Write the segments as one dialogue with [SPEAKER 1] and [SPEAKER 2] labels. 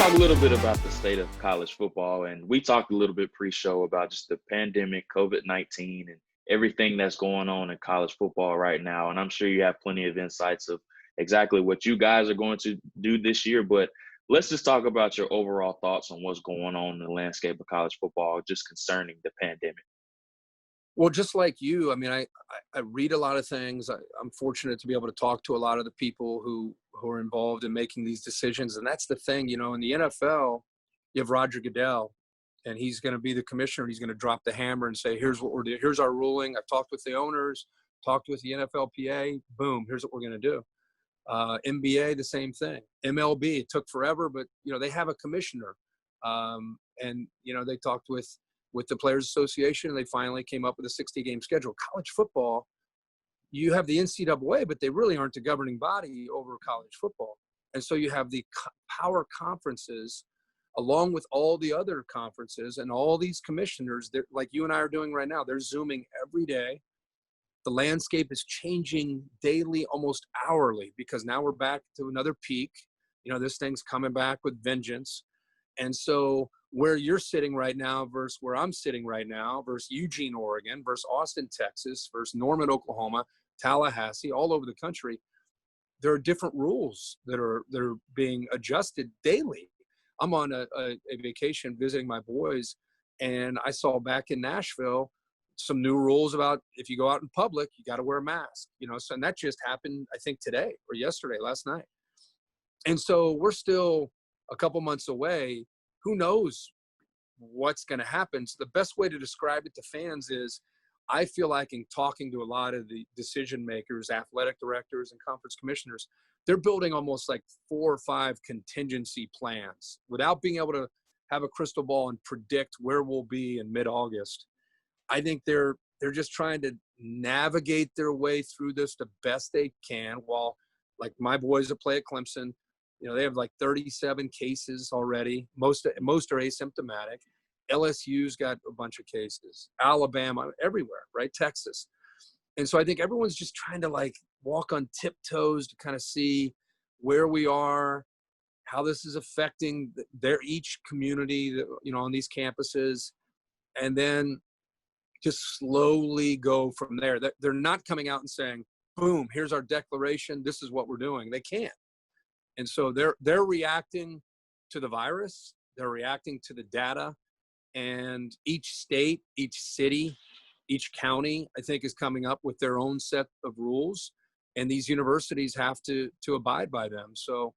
[SPEAKER 1] talk a little bit about the state of college football, and we talked a little bit pre-show about just the pandemic, COVID-19, and everything that's going on in college football right now. And I'm sure you have plenty of insights of exactly what you guys are going to do this year. But let's just talk about your overall thoughts on what's going on in the landscape of college football, just concerning the pandemic.
[SPEAKER 2] Well, just like you, I mean, I read a lot of things. I'm fortunate to be able to talk to a lot of the people who are involved in making these decisions. And that's the thing, you know, in the NFL, you have Roger Goodell, and he's going to be the commissioner, and he's going to drop the hammer and say, here's what we're doing. Here's our ruling. I've talked with the owners, talked with the NFLPA. Boom, here's what we're going to do. NBA, the same thing. MLB, it took forever, but, you know, they have a commissioner. And, you know, they talked with the Players Association, and they finally came up with a 60-game schedule. College football, you have the NCAA, but they really aren't the governing body over college football. And so you have the power conferences along with all the other conferences and all these commissioners, like you and I are doing right now. They're Zooming every day. The landscape is changing daily, almost hourly, because now we're back to another peak. You know, this thing's coming back with vengeance. And so where you're sitting right now versus where I'm sitting right now versus Eugene, Oregon, versus Austin, Texas, versus Norman, Oklahoma, Tallahassee, all over the country, there are different rules that are being adjusted daily. I'm on a vacation visiting my boys, and I saw back in Nashville some new rules about if you go out in public, you got to wear a mask, you know, so, and that just happened, I think today or yesterday, last night. And so we're still a couple months away. Who knows what's going to happen? So the best way to describe it to fans is I feel like in talking to a lot of the decision makers, athletic directors and conference commissioners, they're building almost like 4 or 5 contingency plans without being able to have a crystal ball and predict where we'll be in mid-August. I think they're just trying to navigate their way through this the best they can, while like my boys that play at Clemson, you know, they have like 37 cases already. Most are asymptomatic. LSU's got a bunch of cases. Alabama, everywhere, right? Texas. And so I think everyone's just trying to like walk on tiptoes to kind of see where we are, how this is affecting each community, you know, on these campuses, and then just slowly go from there. They're not coming out and saying, boom, here's our declaration, this is what we're doing. They can't. And so they're reacting to the virus, they're reacting to the data, and each state, each city, each county, I think, is coming up with their own set of rules, and these universities have to abide by them. So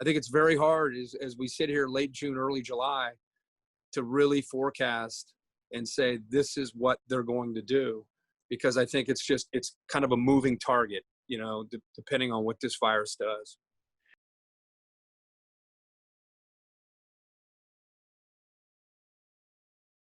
[SPEAKER 2] I think it's very hard as we sit here late June, early July, to really forecast and say this is what they're going to do, because I think it's kind of a moving target, you know, depending on what this virus does.